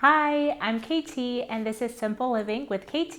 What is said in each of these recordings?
Hi, I'm KT, and this is Simple Living with KT,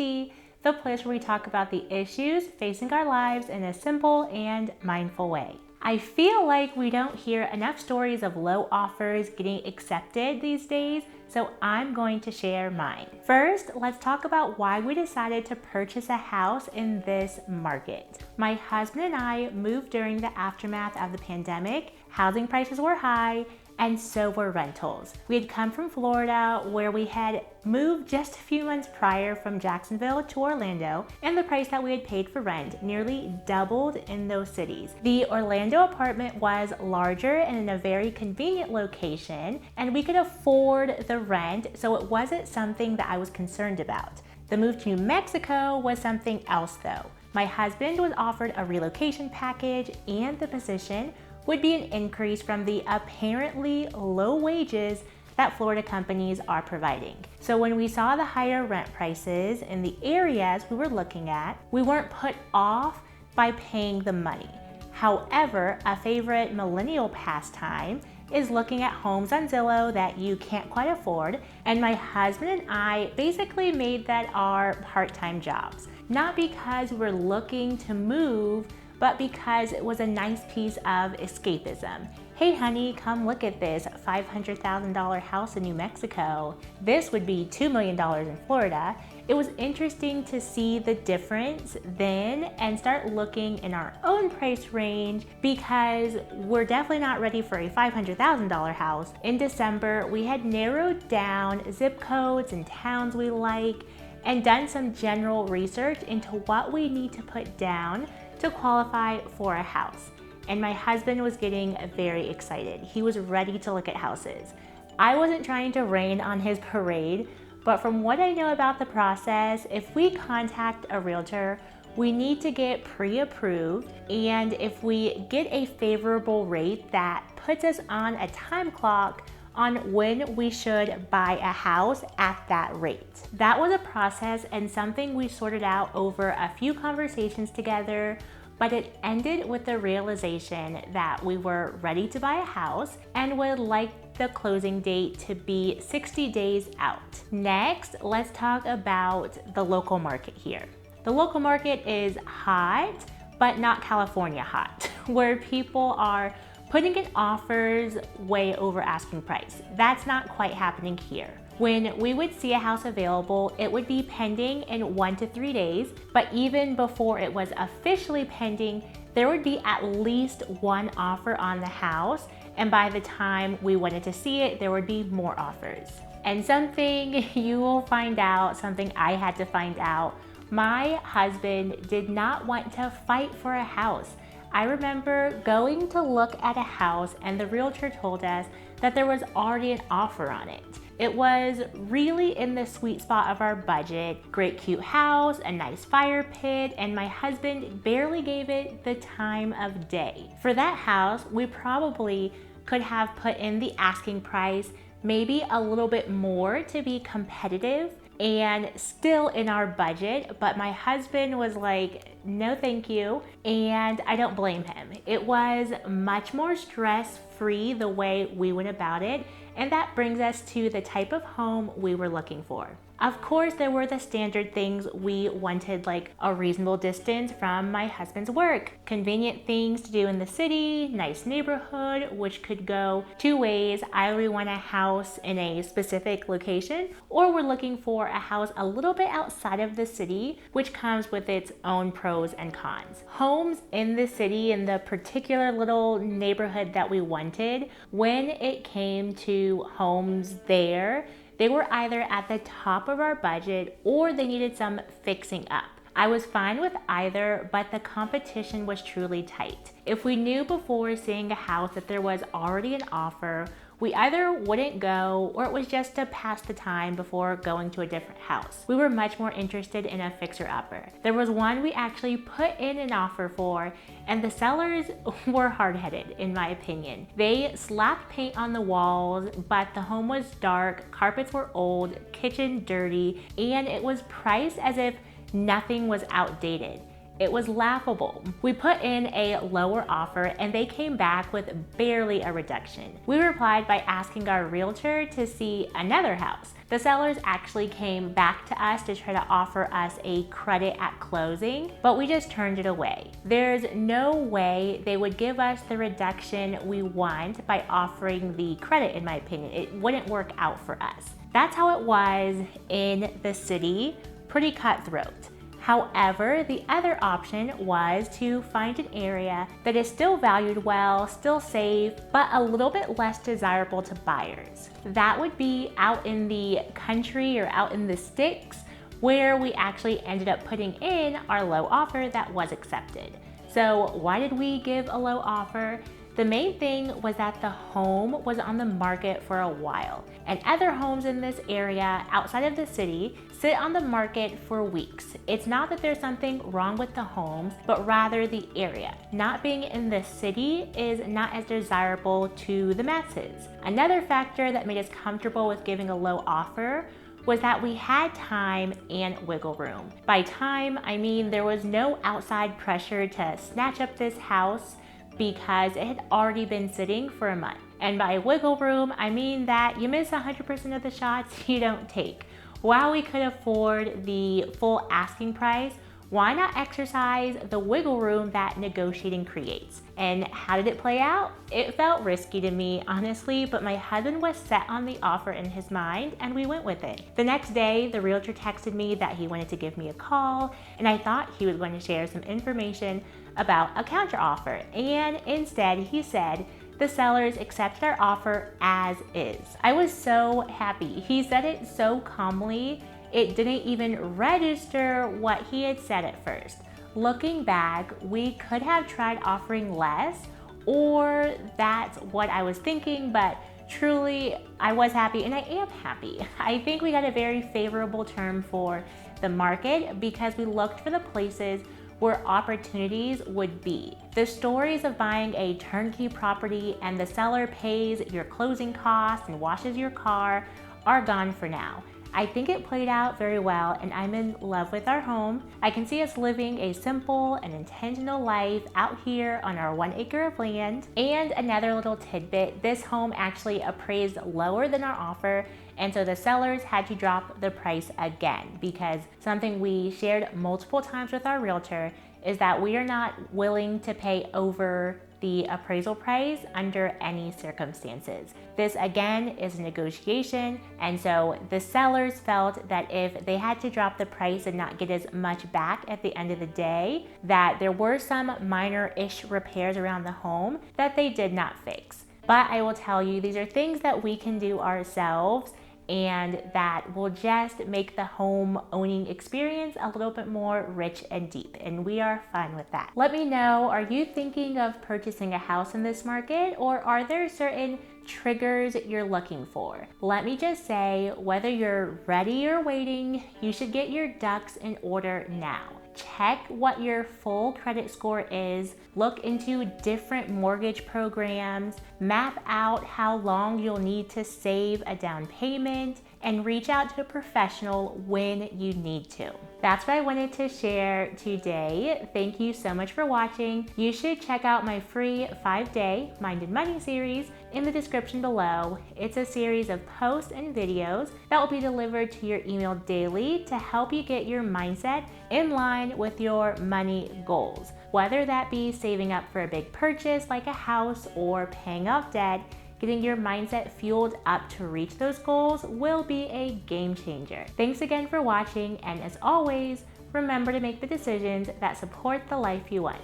the place where we talk about the issues facing our lives in a simple and mindful way. I feel like we don't hear enough stories of low offers getting accepted these days, so I'm going to share mine. First, let's talk about why we decided to purchase a house in this market. My husband and I moved during the aftermath of the pandemic. Housing prices were high, and so were rentals. We had come from Florida, where we had moved just a few months prior from Jacksonville to Orlando, and the price that we had paid for rent nearly doubled in those cities. The Orlando apartment was larger and in a very convenient location, and we could afford the rent, so it wasn't something that I was concerned about. The move to New Mexico was something else though. My husband was offered a relocation package, and the position would be an increase from the apparently low wages that Florida companies are providing. So when we saw the higher rent prices in the areas we were looking at, we weren't put off by paying the money. However, a favorite millennial pastime is looking at homes on Zillow that you can't quite afford, and my husband and I basically made that our part-time jobs. Not because we're looking to move, but because it was a nice piece of escapism. Hey honey, come look at this $500,000 house in New Mexico. This would be $2 million in Florida. It was interesting to see the difference then and start looking in our own price range, because we're definitely not ready for a $500,000 house. In December, we had narrowed down zip codes and towns we like and done some general research into what we need to put down to qualify for a house. And my husband was getting very excited. He was ready to look at houses. I wasn't trying to rain on his parade, but from what I know about the process, if we contact a realtor, we need to get pre-approved, and if we get a favorable rate, that puts us on a time clock on when we should buy a house at that rate. That was a process and something we sorted out over a few conversations together, but it ended with the realization that we were ready to buy a house and would like the closing date to be 60 days out. Next, let's talk about the local market here. The local market is hot, but not California hot, where people are putting in offers way over asking price. That's not quite happening here. When we would see a house available, it would be pending in 1 to 3 days, but even before it was officially pending, there would be at least one offer on the house, and by the time we wanted to see it, there would be more offers. And something you will find out, something I had to find out, my husband did not want to fight for a house. I remember going to look at a house and the realtor told us that there was already an offer on it. It was really in the sweet spot of our budget. Great cute house, a nice fire pit, and my husband barely gave it the time of day. For that house, we probably could have put in the asking price, maybe a little bit more to be competitive and still in our budget, but my husband was like, no thank you, and I don't blame him. It was much more stress-free the way we went about it, and that brings us to the type of home we were looking for. Of course, there were the standard things we wanted, like a reasonable distance from my husband's work, convenient things to do in the city, nice neighborhood, which could go two ways. Either we want a house in a specific location, or we're looking for a house a little bit outside of the city, which comes with its own pros and cons. Homes in the city, in the particular little neighborhood that we wanted, when it came to homes there, they were either at the top of our budget or they needed some fixing up. I was fine with either, but the competition was truly tight. If we knew before seeing a house that there was already an offer, we either wouldn't go or it was just to pass the time before going to a different house. We were much more interested in a fixer-upper. There was one we actually put in an offer for, and the sellers were hard-headed, in my opinion. They slapped paint on the walls, but the home was dark, carpets were old, kitchen dirty, and it was priced as if nothing was outdated. It was laughable. We put in a lower offer and they came back with barely a reduction. We replied by asking our realtor to see another house. The sellers actually came back to us to try to offer us a credit at closing, but we just turned it away. There's no way they would give us the reduction we want by offering the credit, in my opinion. It wouldn't work out for us. That's how it was in the city, pretty cutthroat. However, the other option was to find an area that is still valued well, still safe, but a little bit less desirable to buyers. That would be out in the country or out in the sticks, where we actually ended up putting in our low offer that was accepted. So why did we give a low offer? The main thing was that the home was on the market for a while, and other homes in this area outside of the city sit on the market for weeks. It's not that there's something wrong with the homes, but rather the area. Not being in the city is not as desirable to the masses. Another factor that made us comfortable with giving a low offer was that we had time and wiggle room. By time, I mean there was no outside pressure to snatch up this house because it had already been sitting for a month. And by wiggle room, I mean that you miss 100% of the shots you don't take. While we could afford the full asking price, why not exercise the wiggle room that negotiating creates? And how did it play out? It felt risky to me, honestly, but my husband was set on the offer in his mind and we went with it. The next day, the realtor texted me that he wanted to give me a call, and I thought he was going to share some information about a counteroffer, and instead he said the sellers accepted our offer as is. I was so happy. He said it so calmly, it didn't even register what he had said at first. Looking back, we could have tried offering less, or that's what I was thinking, but truly I was happy and I am happy. I think we got a very favorable term for the market because we looked for the places where opportunities would be. The stories of buying a turnkey property and the seller pays your closing costs and washes your car are gone for now. I think it played out very well and I'm in love with our home. I can see us living a simple and intentional life out here on our 1 acre of land. And another little tidbit, this home actually appraised lower than our offer, and so the sellers had to drop the price again, because something we shared multiple times with our realtor is that we are not willing to pay over the appraisal price under any circumstances. This again is a negotiation, and so the sellers felt that if they had to drop the price and not get as much back at the end of the day, that there were some minor-ish repairs around the home that they did not fix. But I will tell you, these are things that we can do ourselves and that will just make the home owning experience a little bit more rich and deep, and we are fine with that. Let me know, are you thinking of purchasing a house in this market, or are there certain triggers you're looking for? Let me just say, whether you're ready or waiting, you should get your ducks in order now. Check what your full credit score is, look into different mortgage programs, map out how long you'll need to save a down payment, and reach out to a professional when you need to. That's what I wanted to share today. Thank you so much for watching. You should check out my free 5-day Mind and Money series in the description below. It's a series of posts and videos that will be delivered to your email daily to help you get your mindset in line with your money goals. Whether that be saving up for a big purchase like a house or paying off debt, getting your mindset fueled up to reach those goals will be a game changer. Thanks again for watching, and as always, remember to make the decisions that support the life you want.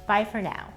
Bye for now.